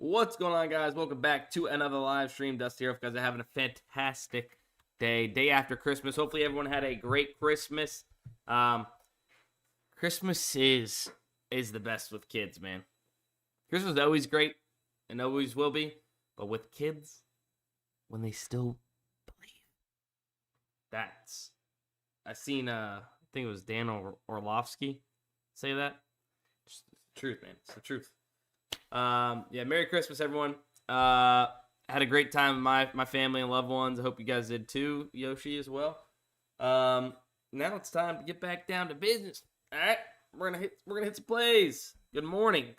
What's going on, guys? Welcome back to another live stream. Dusty here. Guys are having a fantastic day after Christmas. Hopefully everyone had a great Christmas. Christmas is the best with kids, man. Christmas is always great and always will be, but with kids, when they still believe. I seen I think it was Dan Orlovsky say that. It's the truth, man. It's the truth. Yeah, Merry Christmas, everyone. Had a great time with my family and loved ones. I hope you guys did too, Yoshi as well. Now it's time to get back down to business. All right, we're gonna hit some plays. Good morning.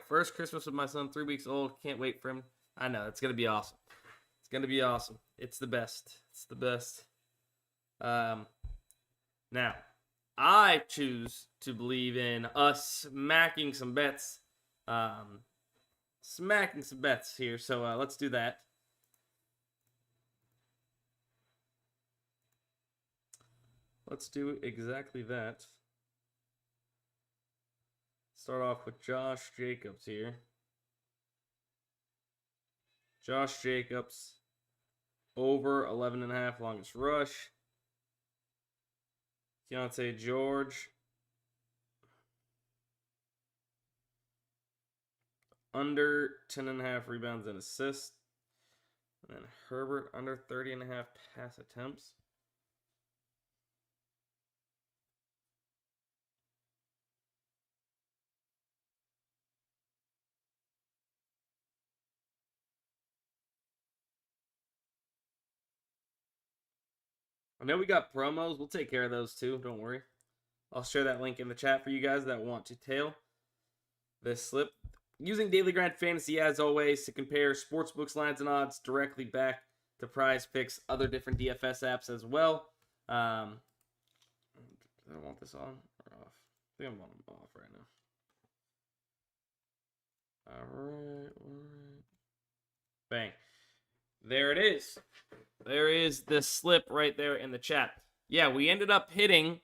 First Christmas with my son, 3 weeks old. Can't wait for him. I know it's gonna be awesome. It's the best. Now I choose to believe in us smacking some bets. Smacking some bets here, so let's do that. Let's do exactly that. Start off with Josh Jacobs here. Josh Jacobs, over 11.5 longest rush. Keontae George, under 10.5 rebounds and assists. And then Herbert, under 30.5 pass attempts. I know we got promos. We'll take care of those too. Don't worry. I'll share that link in the chat for you guys that want to tail this slip. Using Daily Grind Fantasy, as always, to compare sportsbooks, lines, and odds directly back to PrizePicks, other different DFS apps as well. Do I want this on or off? I think I want them off right now. All right. Bang. There it is. There is the slip right there in the chat. Yeah, we ended up hitting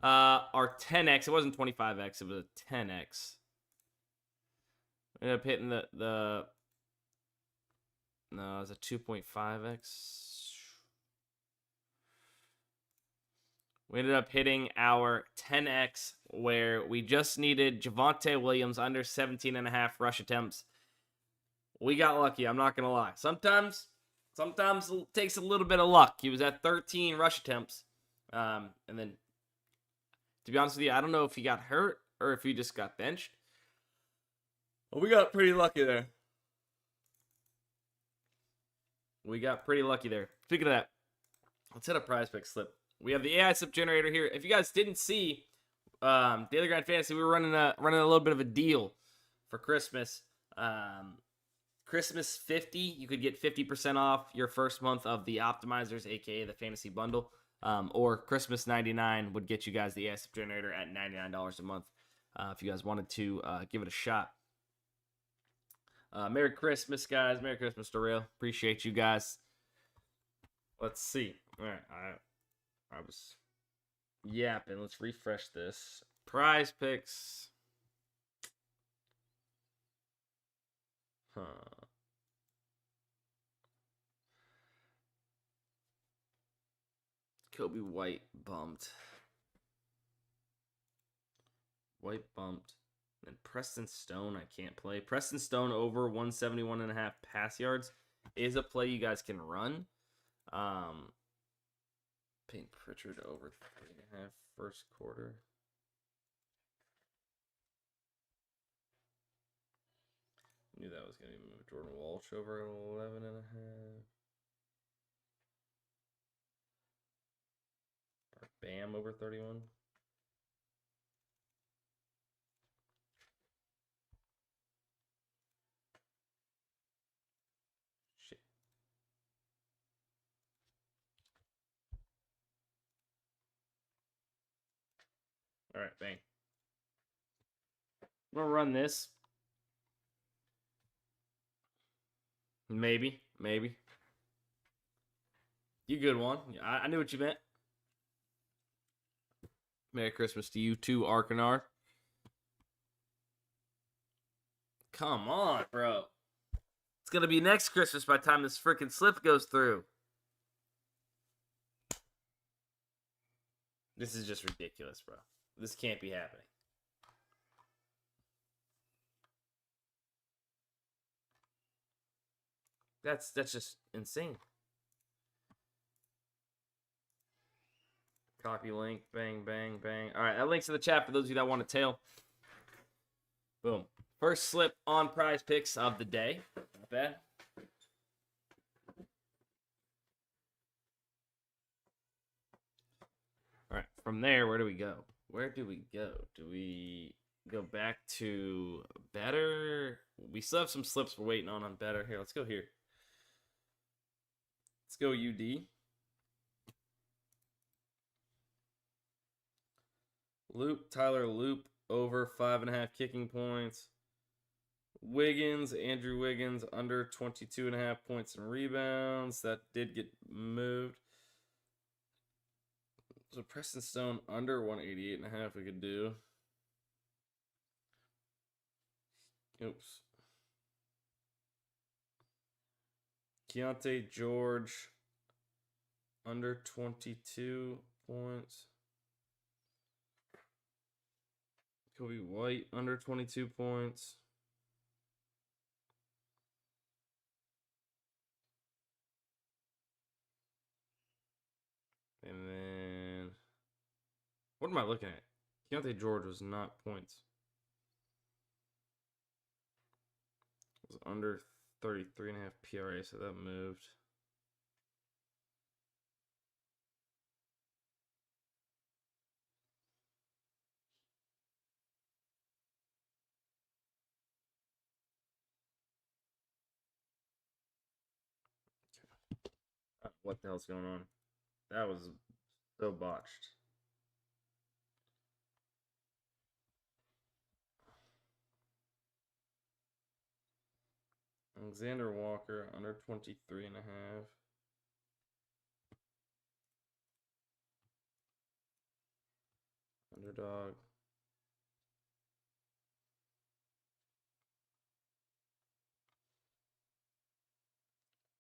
our 10x. It wasn't 25x. It was a 10x. We ended up hitting no, it was a 2.5x. We ended up hitting our 10x where we just needed Javonte Williams under 17.5 rush attempts. We got lucky, I'm not going to lie. Sometimes it takes a little bit of luck. He was at 13 rush attempts. And then, to be honest with you, I don't know if he got hurt or if he just got benched. Well, we got pretty lucky there. Speaking of that, let's hit a PrizePicks slip. We have the AI slip generator here. If you guys didn't see Daily Grind Fantasy, we were running a little bit of a deal for Christmas. Christmas 50, you could get 50% off your first month of the Optimizers, aka the Fantasy Bundle. Or Christmas 99 would get you guys the AI slip generator at $99 a month. If you guys wanted to give it a shot. Merry Christmas, guys. Merry Christmas to real. Appreciate you guys. Let's see. All right. I was yapping. Let's refresh this. PrizePicks. Kobe White bumped. And Preston Stone, I can't play. Preston Stone over 171.5 pass yards is a play you guys can run. Payne Pritchard over 3.5 first quarter. Knew that was going to be moved. Jordan Walsh over 11.5. Bam over 31. All right, bang. I'm gonna run this. Maybe. You good one. I knew what you meant. Merry Christmas to you too, Arkanar. Come on, bro. It's going to be next Christmas by the time this freaking slip goes through. This is just ridiculous, bro. This can't be happening. That's just insane. Copy link, bang, bang, bang. All right, that link's in the chat for those of you that want to tail. Boom. First slip on PrizePicks of the day. Not bad. All right, from there, where do we go? Where do we go? Do we go back to better? We still have some slips we're waiting on better. Here, let's go here. Let's go UD. Loop, Tyler Loop, over 5.5 kicking points. Wiggins, Andrew Wiggins, under 22.5 points and rebounds. That did get moved. So Preston Stone, under 188.5 we could do. Oops. Keontae George, under 22 points. Kobe White, under 22 points. And then, what am I looking at? Keontae George was not points. It was under 33.5 PRA, so that moved. What the hell's going on? That was so botched. Alexander Walker, under 23.5. Underdog.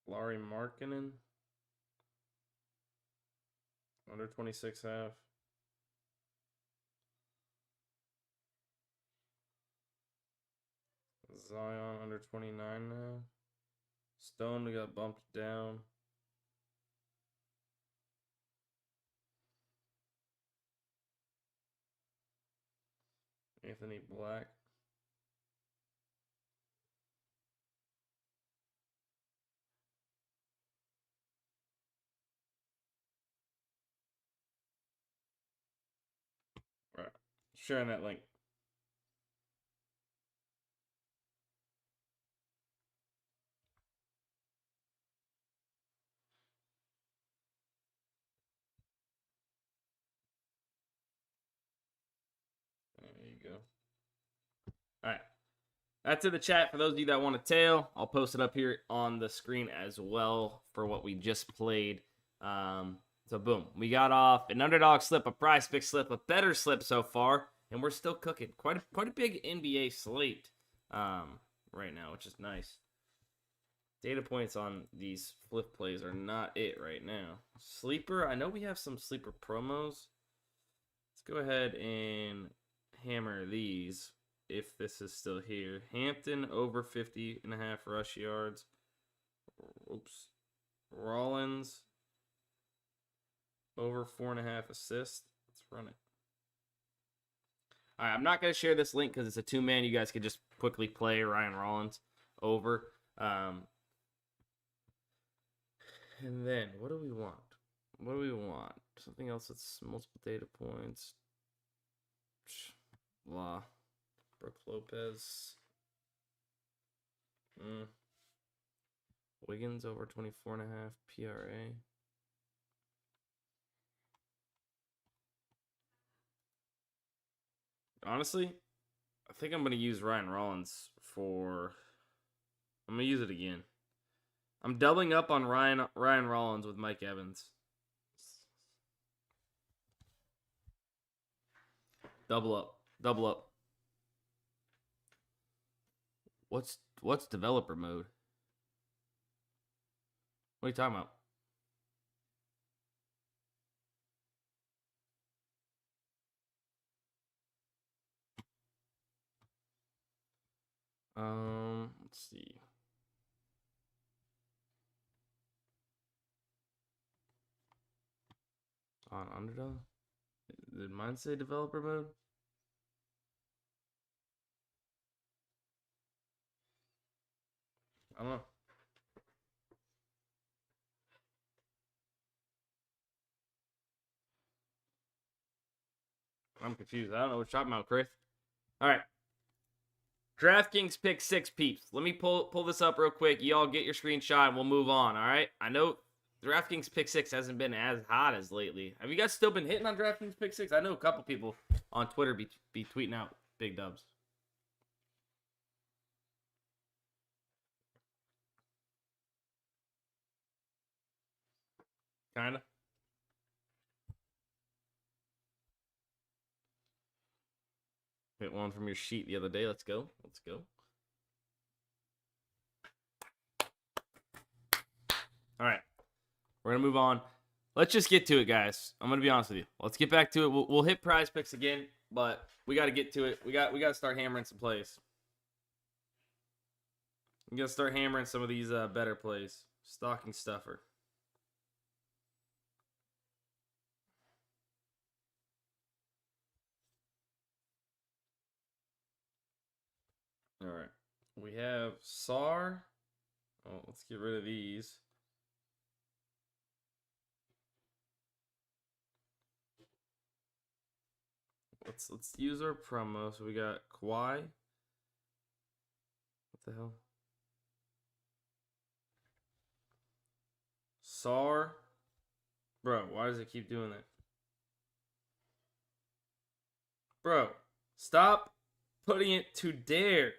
Larry Markkinen, under 26.5. Zion, under 29 now. Stone got bumped down. Anthony Black. All right, sharing that link. There you go. All right. That's in the chat for those of you that want to tail. I'll post it up here on the screen as well for what we just played. So boom, we got off an underdog slip, a PrizePicks slip, a better slip so far, and we're still cooking. Quite a big NBA slate right now, which is nice. Data points on these flip plays are not it right now. Sleeper, I know we have some sleeper promos. Let's go ahead and hammer these if this is still here. Hampton, over 50.5 rush yards. Oops. Rollins, over 4.5 assists. Let's run it. All right, I'm not going to share this link because it's a two-man. You guys could just quickly play Ryan Rollins over. And then, what do we want? What do we want? Something else that's multiple data points. Blah. Brooke Lopez. Wiggins, over 24.5 PRA. Honestly, I think I'm going to use Ryan Rollins for... I'm going to use it again. I'm doubling up on Ryan Rollins with Mike Evans. Double up. Double up. What's developer mode? What are you talking about? Let's see. On Underdog? Did mine say developer mode? I don't know. I'm confused. I don't know what you're talking about, Chris. All right. DraftKings pick 6 peeps. Let me pull this up real quick. Y'all get your screenshot and we'll move on, all right? I know DraftKings pick 6 hasn't been as hot as lately. Have you guys still been hitting on DraftKings pick 6? I know a couple people on Twitter be tweeting out big dubs. Kind of. Hit one from your sheet the other day. Let's go. Let's go. All right. We're going to move on. Let's just get to it, guys. I'm going to be honest with you. Let's get back to it. We'll hit PrizePicks again, but we got to get to it. We got to start hammering some plays. We got to start hammering some of these better plays. Stocking stuffer. All right. We have SAR. Oh, let's get rid of these. Let's use our promo. So we got Kawhi. What the hell? SAR. Bro, why does it keep doing that? Bro, stop putting it to dare.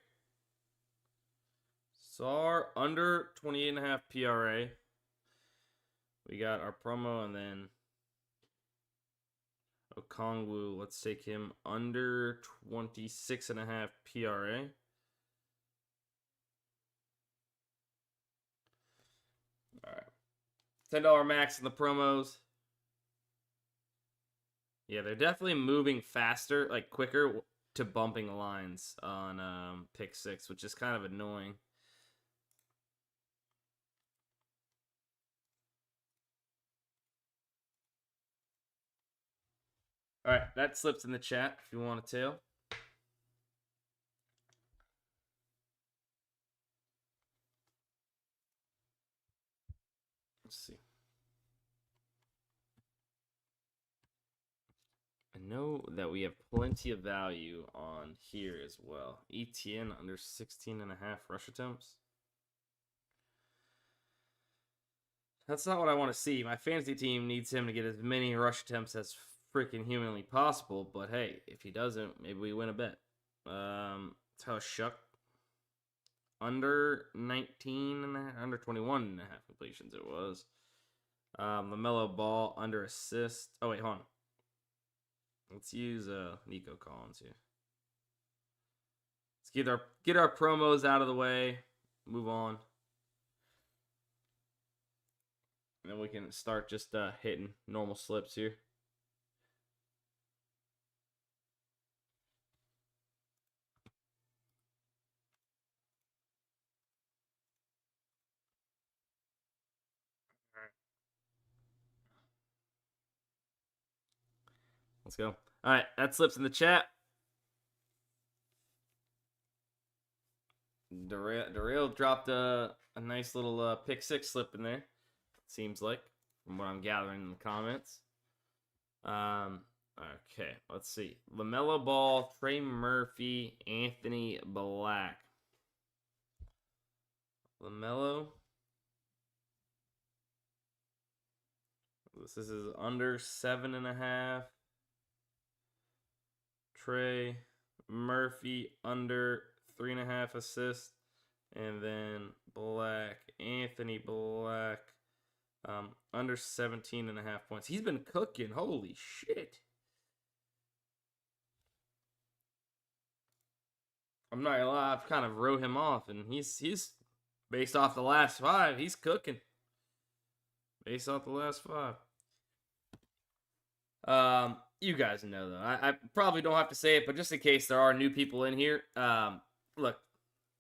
SAR under 28.5 PRA. We got our promo, and then Okongwu. Let's take him under 26.5 PRA. All right. $10 max in the promos. Yeah, they're definitely moving faster, like quicker to bumping the lines on pick 6, which is kind of annoying. All right, that slips in the chat if you want to tell. Let's see. I know that we have plenty of value on here as well. ETN under 16.5 rush attempts. That's not what I want to see. My fantasy team needs him to get as many rush attempts as freaking humanly possible. But hey, if he doesn't, maybe we win a bet. Tell Shuck under 19 and under 21 and a half completions it was. LaMelo Ball under assist. Oh wait, hold on. Let's use Nico Collins here. Let's get our promos out of the way. Move on. And then we can start just hitting normal slips here. All right. Let's go. All right, that slips in the chat. Darrell dropped a nice little pick 6 slip in there. Seems like, from what I'm gathering in the comments. Okay, let's see. LaMelo Ball, Trey Murphy, Anthony Black. LaMelo. This is under 7.5. Trey Murphy under 3.5 assists. And then Black, Anthony Black, under 17.5 points. He's been cooking. Holy shit. I'm not gonna lie, I've kind of wrote him off, and he's based off the last 5, he's cooking. Based off the last 5. You guys know though. I probably don't have to say it, but just in case there are new people in here, look,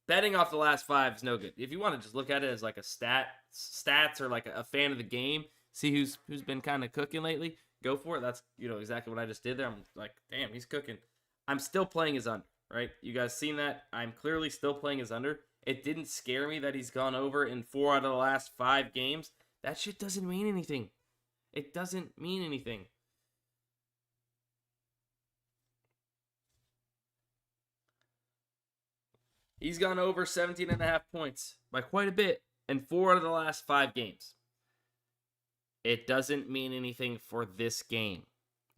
betting off the last 5 is no good. If you want to just look at it as like a stats or like a fan of the game, see who's been kind of cooking lately, go for it. That's exactly what I just did there. I'm like, damn, he's cooking. I'm still playing his under, right? You guys seen that? I'm clearly still playing his under. It didn't scare me that he's gone over in 4 out of the last 5 games. That shit doesn't mean anything. It doesn't mean anything. He's gone over 17.5 points by quite a bit in 4 out of the last 5 games. It doesn't mean anything for this game.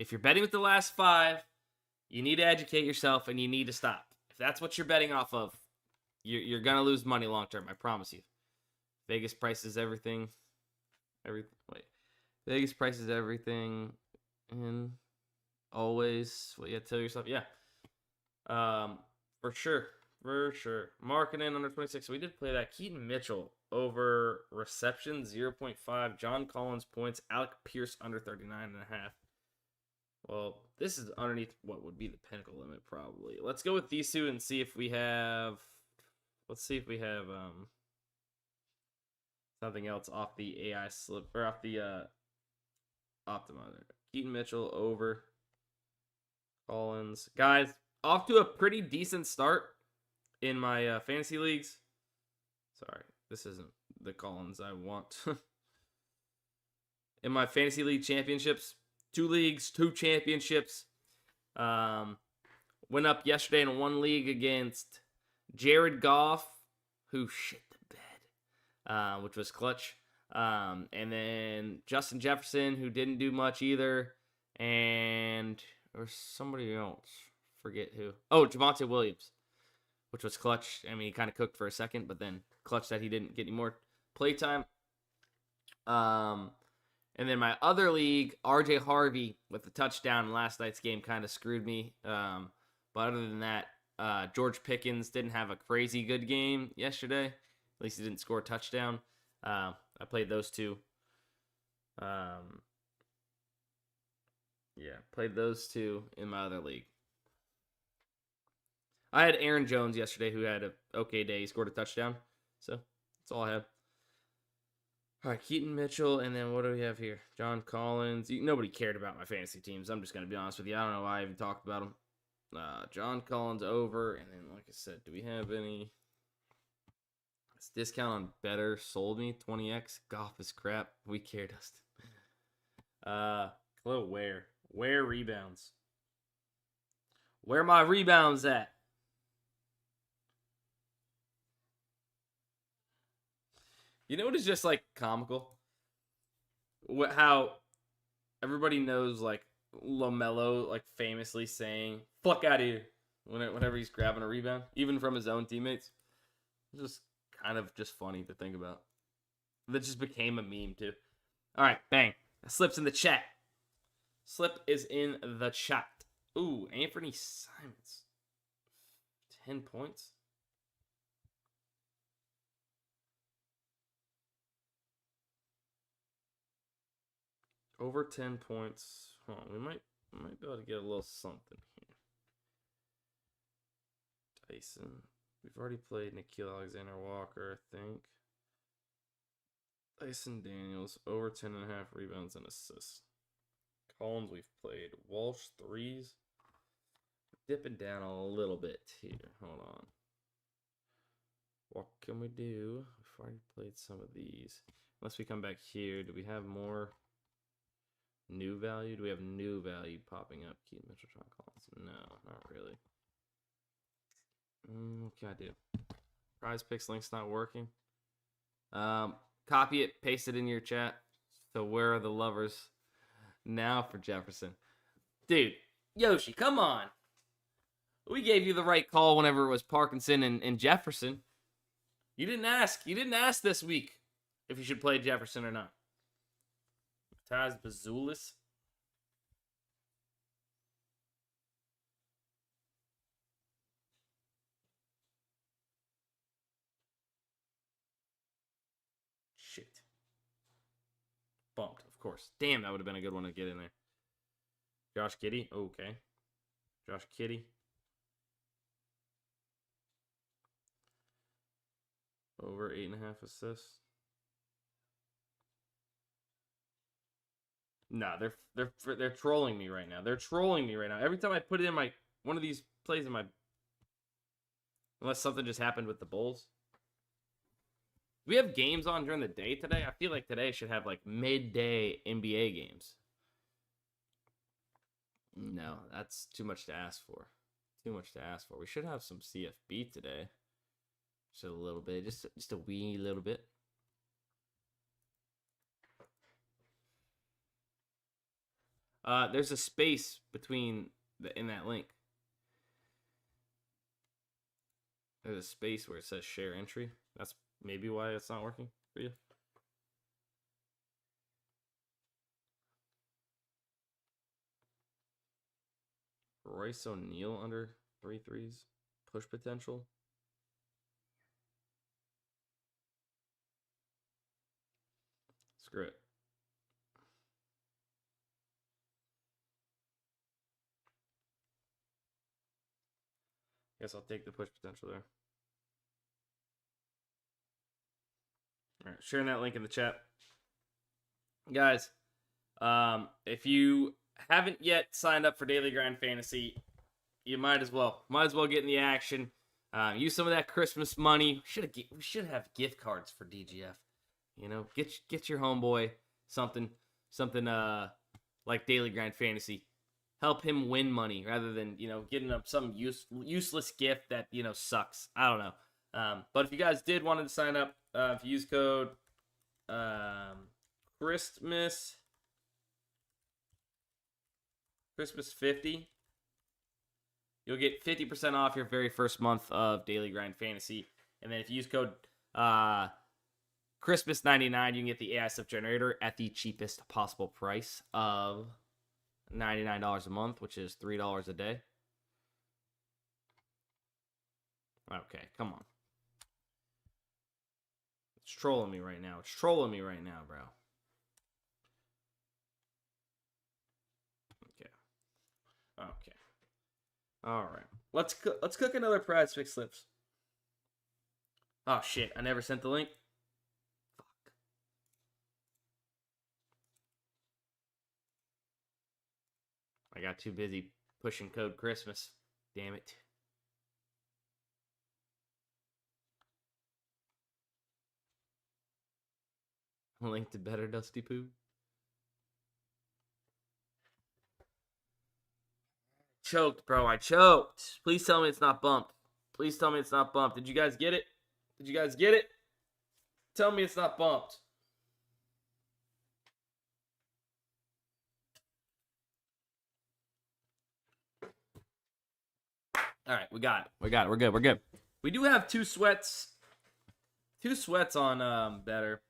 If you're betting with the last 5, you need to educate yourself and you need to stop. If that's what you're betting off of, you're going to lose money long term, I promise you. Vegas prices everything. Vegas prices everything. And always, well, tell yourself, for sure. For sure. Marketing under 26. So we did play that. Keaton Mitchell over reception, 0.5. John Collins points. Alec Pierce under 39.5. Well, this is underneath what would be the pinnacle limit, probably. Let's go with these two and see if we have... Let's see if we have something else off the AI slip, or off the optimizer. Keaton Mitchell over Collins. Guys, off to a pretty decent start in my fantasy leagues. Sorry, this isn't the Collins I want. In my fantasy league championships, 2 leagues, 2 championships. Went up yesterday in 1 league against Jared Goff, who shit the bed, which was clutch. And then Justin Jefferson, who didn't do much either. And or somebody else. Forget who. Oh, Javonte Williams, which was clutch. I mean, he kind of cooked for a second, but then clutch that he didn't get any more playtime. And then my other league, RJ Harvey with the touchdown in last night's game kind of screwed me. But other than that, George Pickens didn't have a crazy good game yesterday. At least he didn't score a touchdown. I played those 2. Played those 2 in my other league. I had Aaron Jones yesterday, who had an okay day. He scored a touchdown. So, that's all I have. All right, Keaton Mitchell, and then what do we have here? John Collins. Nobody cared about my fantasy teams. I'm just going to be honest with you. I don't know why I even talked about them. John Collins over, and then, like I said, do we have any... This discount on Better sold me, 20x. Goff is crap. We care, Dustin. Khalil Ware. Ware rebounds. Where my rebounds at? You know what is just, like, comical? How everybody knows, like, LaMelo, like, famously saying, fuck out of here, whenever he's grabbing a rebound, even from his own teammates. It's just kind of just funny to think about. That just became a meme, too. All right, bang. Slip's in the chat. Slip is in the chat. Ooh, Anthony Simons. 10 points. Over 10 points. Hold on, we might be able to get a little something here. Tyson. We've already played Nikhil Alexander-Walker, I think. Tyson Daniels, over 10.5 rebounds and assists. Collins, we've played. Walsh, 3s. Dipping down a little bit here. Hold on. What can we do? We've already played some of these. Unless we come back here, do we have more new value? Do we have new value popping up? Keaton Mitchell, John Collins. No, not really. What can I do? PrizePicks link's not working. Copy it, paste it in your chat. So where are the lovers now for Jefferson? Dude, Yoshi, come on. We gave you the right call whenever it was Parkinson and Jefferson. You didn't ask. You didn't ask this week if you should play Jefferson or not. Taz Bazulis. Shit. course. Damn, that would have been a good one to get in there. Josh Giddey. Okay. Josh Giddey. Over 8.5 assists. Nah, they're trolling me right now. They're trolling me right now. Every time I put it in my one of these plays in my, unless something just happened with the Bulls. We have games on during the day today. I feel like today should have like midday NBA games. No, that's too much to ask for. Too much to ask for. We should have some CFB today. Just a little bit, just a wee little bit. There's a space between in that link. There's a space where it says share entry. That's maybe why it's not working for you. Royce O'Neal under 3 threes. Push potential. Screw it. Guess I'll take the push potential there. All right, sharing that link in the chat. Guys, if you haven't yet signed up for Daily Grind Fantasy, you might as well. Might as well get in the action. Use some of that Christmas money. We should have gift cards for DGF. You know, get your homeboy something like Daily Grind Fantasy. Help him win money rather than, you know, getting up some useless gift that, you know, sucks. I don't know. But if you guys did want to sign up, if you use code Christmas 50, you'll get 50% off your very first month of Daily Grind Fantasy. And then if you use code Christmas 99, you can get the AI stuff generator at the cheapest possible price of $99 a month, which is $3 a day. Okay, come on. It's trolling me right now. It's trolling me right now, bro. Okay. Okay. All right. Let's cook another PrizePicks slips. Oh shit! I never sent the link. Fuck. I got too busy pushing code Christmas. Damn it. Link to better Dusty Poo. Choked, bro. I choked. Please tell me it's not bumped. Please tell me it's not bumped. Did you guys get it? Did you guys get it? Tell me it's not bumped. All right, we got it. We got it. We're good. We're good. We do have two sweats. Two sweats on better.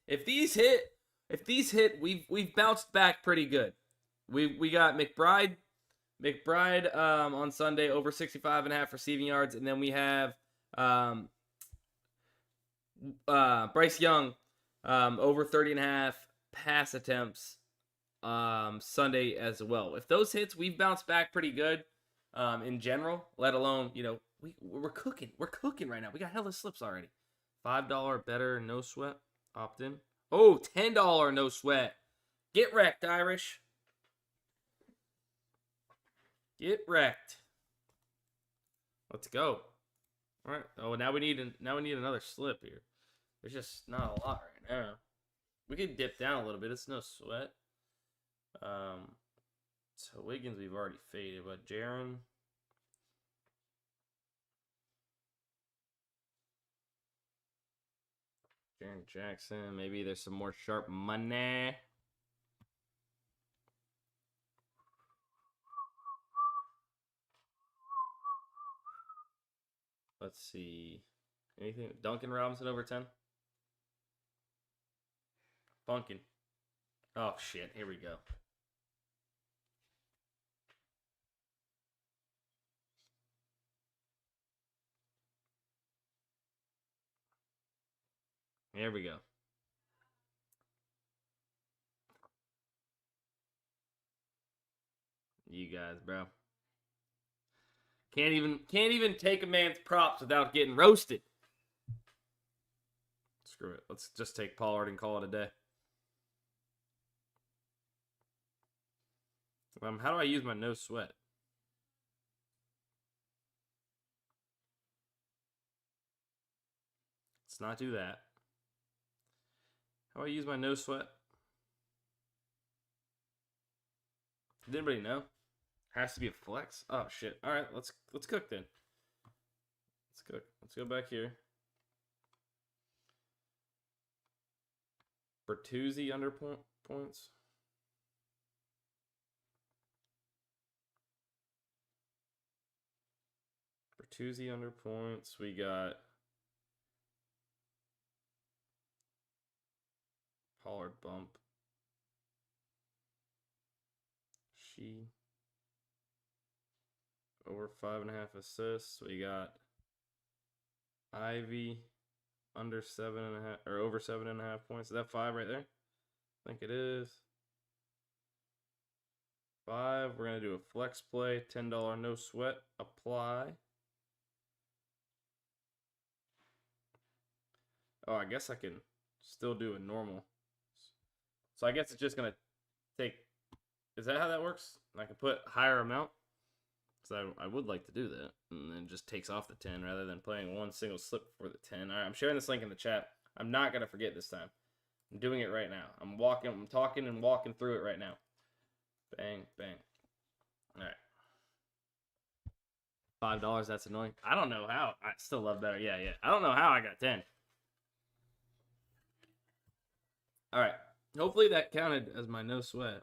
If these hit, we've bounced back pretty good. We got McBride on Sunday over 65.5 receiving yards, and then we have Bryce Young over 30.5 pass attempts Sunday as well. If those hits, we've bounced back pretty good in general, let alone, you know, we're cooking. We're cooking right now. We got hella slips already. $5 better, no sweat, opt in. Oh, $10 no sweat. Get wrecked, Irish. Get wrecked. Let's go. All right. Oh, now we need another slip here. There's just not a lot right now. We could dip down a little bit. It's no sweat. So Wiggins we've already faded, but Jaren Jackson. Maybe there's some more sharp money. Let's see. Anything? Duncan Robinson over 10? Funkin'. Oh, shit. Here we go. Here we go. You guys, bro. Can't even take a man's props without getting roasted. Screw it. Let's just take Pollard and call it a day. How do I use my no sweat? Let's not do that. How do I use my no sweat? Does anybody know? Has to be a flex. Oh shit! All right, let's cook then. Let's cook. Let's go back here. Bertuzzi under points. Bertuzzi under points. We got Pollard bump. She over 5.5 assists. We got Ivy under 7.5 or over 7.5 points. Is that 5 right there? I think it is. 5. We're gonna do a flex play. $10 no sweat. Apply. Oh, I guess I can still do a normal. So I guess it's just gonna take. Is that how that works? I can put higher amount. So I would like to do that, and then just takes off the 10 rather than playing one single slip for the 10. All right, I'm sharing this link in the chat. I'm not gonna forget this time. I'm doing it right now. I'm talking and walking through it right now. Bang, bang. All right. $5. That's annoying. I don't know how. I still love better. Yeah. I don't know how I got 10. All right. Hopefully that counted as my no sweat.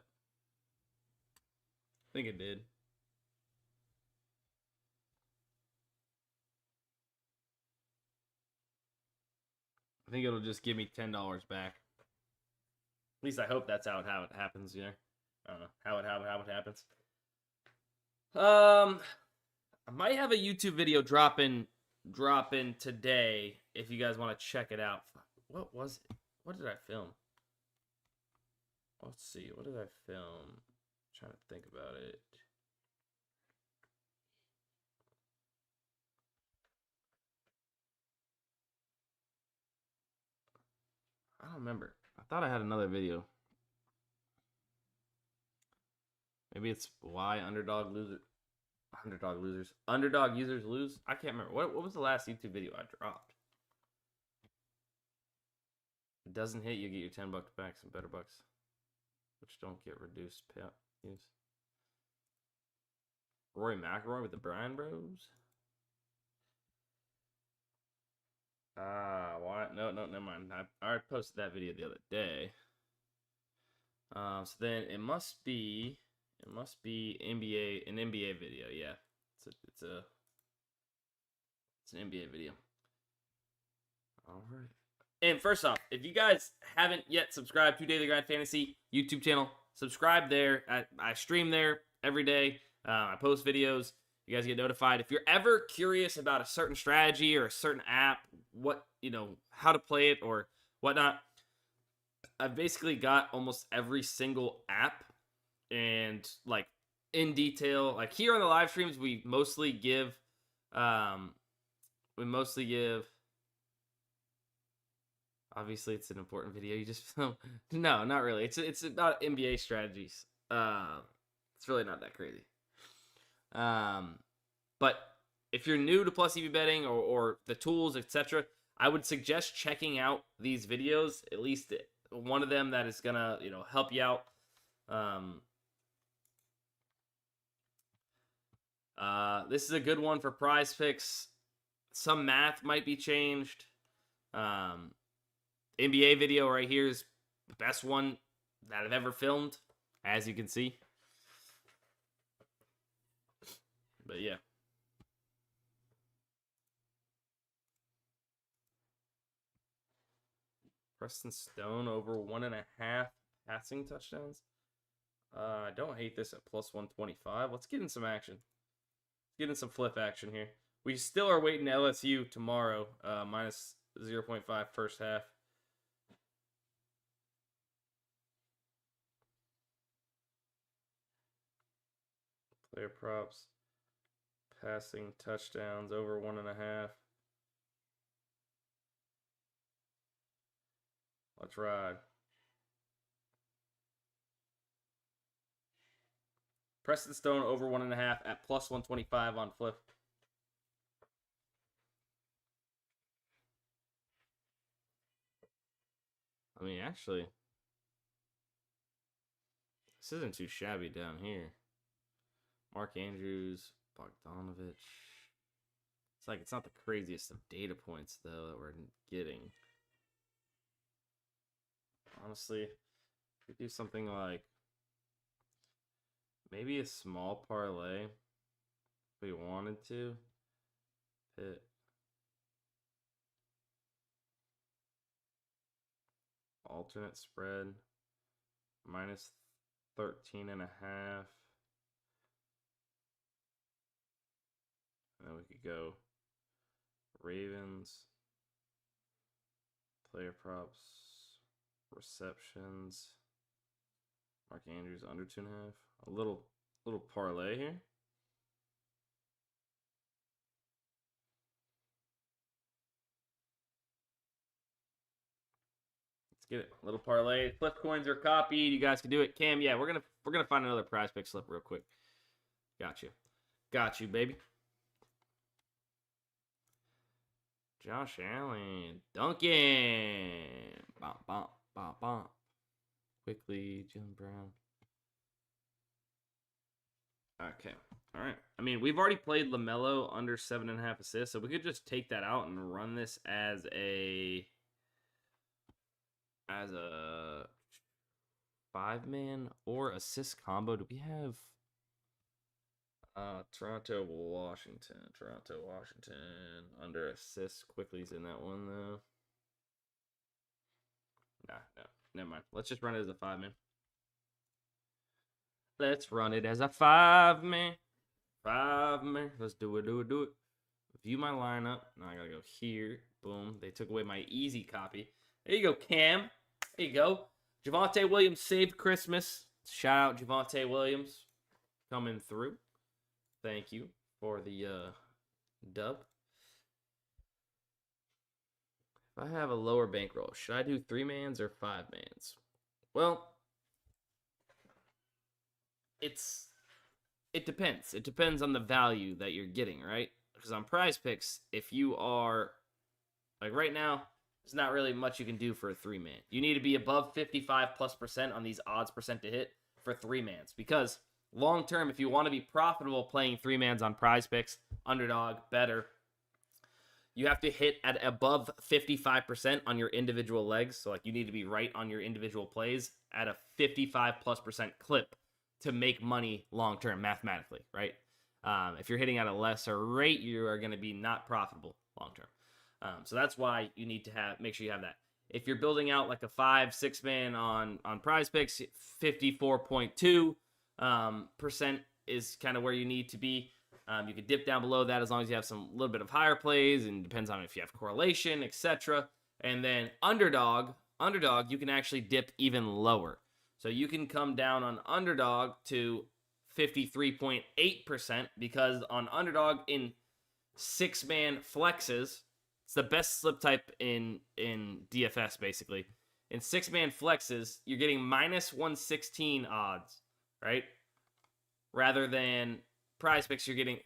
I think it did. I think it'll just give me $10 back. At least I hope that's how it happens, you know. I don't know how it happens. I might have a YouTube video dropping today if you guys want to check it out. What was it? What did I film? Let's see. What did I film? I'm trying to think about it. I don't remember. I thought I had another video. Maybe it's why underdog users lose. I can't remember. What was the last YouTube video I dropped? If it doesn't hit, you get your $10 back, some better bucks, which don't get reduced payout use. Rory McIlroy with the Bryan Bros. Why? No, never mind. I already posted that video the other day. So then it must be NBA, an NBA video. Yeah, it's an NBA video. All right. And first off, if you guys haven't yet subscribed to Daily Grind Fantasy YouTube channel, subscribe there. I stream there every day. I post videos. You guys get notified. If you're ever curious about a certain strategy or a certain app, how to play it or whatnot, I've basically got almost every single app and like in detail. Like here on the live streams, we mostly give obviously it's an important video. You just film. No, not really. It's about NBA strategies. It's really not that crazy. But if you're new to plus EV betting or the tools, etc., I would suggest checking out these videos, at least one of them that is gonna, help you out. This is a good one for PrizePicks. Some math might be changed. NBA video right here is the best one that I've ever filmed, as you can see. But yeah. Preston Stone over 1.5 passing touchdowns. I don't hate this at plus 125. Let's get in some action. Let's get in some Fliff action here. We still are waiting LSU tomorrow. Minus 0.5 first half. Player props. Passing touchdowns over 1.5. Let's ride. Preston Stone over 1.5 at plus 125 on Fliff. I mean, actually, this isn't too shabby down here. Mark Andrews, Bogdanovich. It's not the craziest of data points, though, that we're getting. Honestly, we do something like maybe a small parlay if we wanted to. Hit. Alternate spread. Minus 13.5. And then we could go Ravens. Player props. Receptions. Mark Andrews under 2.5. A little parlay here. Let's get it. A little parlay. Flip coins are copied. You guys can do it. Cam, yeah, we're gonna find another PrizePicks slip real quick. Got you, baby. Josh Allen, Duncan, bom. Quickly, Jalen Brown. Okay, all right. I mean, we've already played LaMelo under 7.5 assists, so we could just take that out and run this as a 5-man or assist combo. Do we have Toronto, Washington under assists? Quickly's in that one though. No, never mind. Let's just run it as a 5-man. Let's run it as a 5-man. 5-man. Let's do it. View my lineup. Now I gotta go here. Boom. They took away my easy copy. There you go, Cam. There you go. Javonte Williams saved Christmas. Shout out Javonte Williams coming through. Thank you for the dub. If I have a lower bankroll, should I do 3-mans or 5-mans? Well, it depends. It depends on the value that you're getting, right? Because on PrizePicks, if you are like right now, there's not really much you can do for a 3-man. You need to be above 55+% on these odds percent to hit for 3-mans. Because long term, if you want to be profitable playing 3-mans on PrizePicks, Underdog, better, you have to hit at above 55% on your individual legs. So like you need to be right on your individual plays at a 55+% clip to make money long term mathematically, right? If you're hitting at a lesser rate, you are going to be not profitable long term. So that's why you need to make sure you have that. If you're building out like a 5-6-man on PrizePicks, 54.2% is kind of where you need to be. You can dip down below that as long as you have some little bit of higher plays, and depends on if you have correlation, etc. And then Underdog, you can actually dip even lower. So you can come down on Underdog to 53.8% because on Underdog in 6-man flexes, it's the best slip type in DFS basically. In 6-man flexes, you're getting minus 116 odds, right? Rather than PrizePicks, you're getting,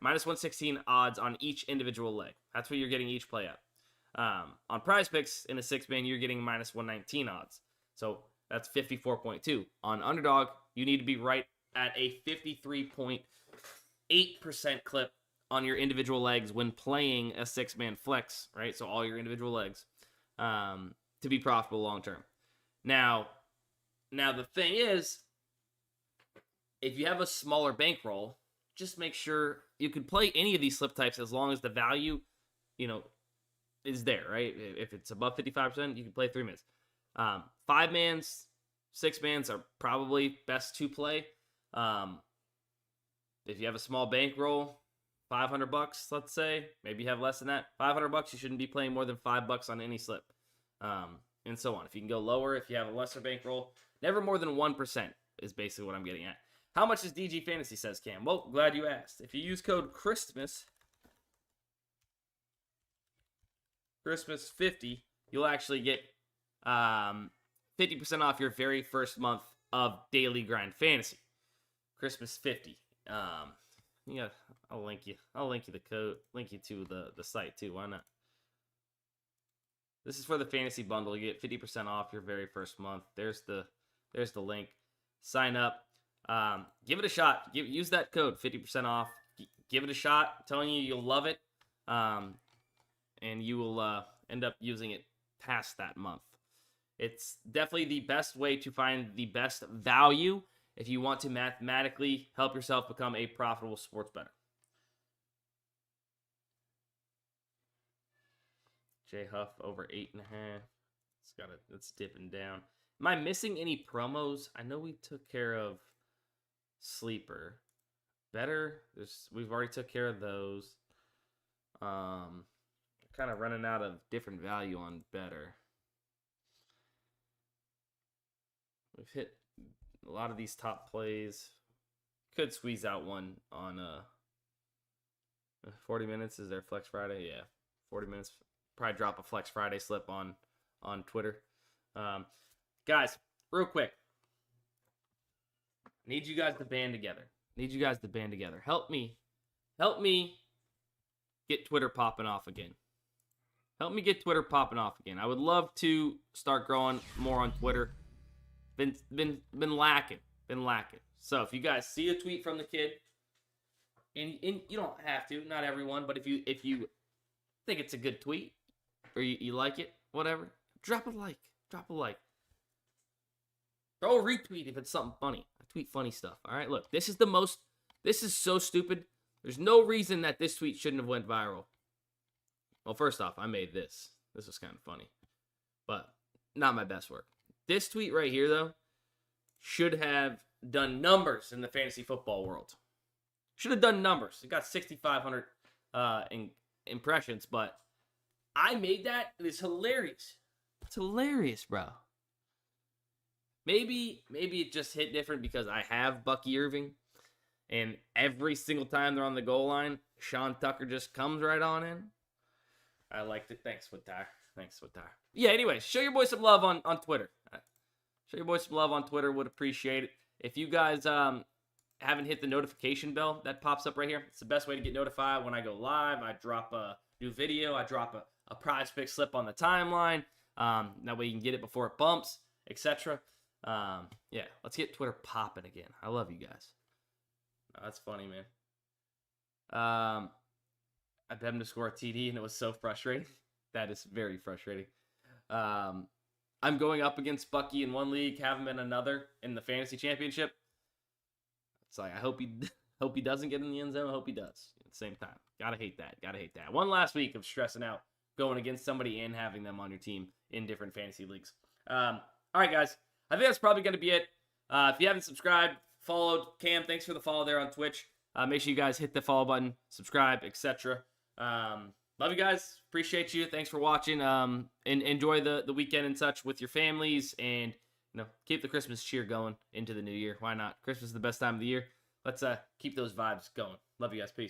minus 116 odds on each individual leg. That's what you're getting each play at. On PrizePicks, in a 6-man, you're getting minus 119 odds. So that's 54.2. On Underdog, you need to be right at a 53.8% clip on your individual legs when playing a 6-man flex, right? So all your individual legs to be profitable long term. Now the thing is, if you have a smaller bankroll, just make sure you can play any of these slip types as long as the value, is there, right? If it's above 55%, you can play 3-mans. 5-mans, 6-mans are probably best to play. If you have a small bankroll, $500, let's say, maybe you have less than that. $500, you shouldn't be playing more than $5 on any slip, and so on. If you can go lower, if you have a lesser bankroll, never more than 1% is basically what I'm getting at. How much is DG Fantasy, says Cam? Well, glad you asked. If you use code Christmas50, you'll actually get 50% off your very first month of Daily Grind Fantasy. Christmas50. Yeah, I'll link you the code, link you to the site too. Why not? This is for the fantasy bundle. You get 50% off your very first month. There's the link. Sign up. Give it a shot. Use that code, 50% off. Give it a shot. I'm telling you, you'll love it. And you will end up using it past that month. It's definitely the best way to find the best value if you want to mathematically help yourself become a profitable sports bettor. J Huff over 8.5. It's dipping down. Am I missing any promos? I know we took care of Sleeper. Better. We've already took care of those. Kind of running out of different value on Better. We've hit a lot of these top plays. Could squeeze out one on 40 minutes. Is there Flex Friday? Yeah, 40 minutes. Probably drop a Flex Friday slip on Twitter. Guys, real quick. Need you guys to band together. Help me get Twitter popping off again. I would love to start growing more on Twitter. Been lacking. So if you guys see a tweet from the kid, and you don't have to, not everyone, but if you think it's a good tweet or you like it, whatever, drop a like. Throw a retweet if it's something funny. I tweet funny stuff. All right, look, this is so stupid. There's no reason that this tweet shouldn't have went viral. Well, first off, I made this. This was kind of funny, but not my best work. This tweet right here, though, should have done numbers in the fantasy football world. Should have done numbers. It got 6,500 impressions, but I made that. It is hilarious. It's hilarious, bro. Maybe it just hit different because I have Bucky Irving, and every single time they're on the goal line, Sean Tucker just comes right on in. I liked it. Thanks, Witar. Yeah, anyway, show your boy some love on Twitter. Would appreciate it. If you guys haven't hit the notification bell that pops up right here, it's the best way to get notified when I go live. I drop a new video. I drop a PrizePicks slip on the timeline. That way you can get it before it bumps, etc. Yeah, let's get Twitter popping again. I love you guys. Oh, that's funny, man. I bet him to score a TD, and it was so frustrating. That is very frustrating. I'm going up against Bucky in one league, have him in another in the fantasy championship. It's like I hope he doesn't get in the end zone. I hope he does at the same time. Gotta hate that. One last week of stressing out going against somebody and having them on your team in different fantasy leagues. All right, guys. I think that's probably going to be it. If you haven't subscribed, followed, Cam, thanks for the follow there on Twitch. Make sure you guys hit the follow button, subscribe, etc. Love you guys. Appreciate you. Thanks for watching. And enjoy the weekend and such with your families, and keep the Christmas cheer going into the new year. Why not? Christmas is the best time of the year. Let's keep those vibes going. Love you guys. Peace.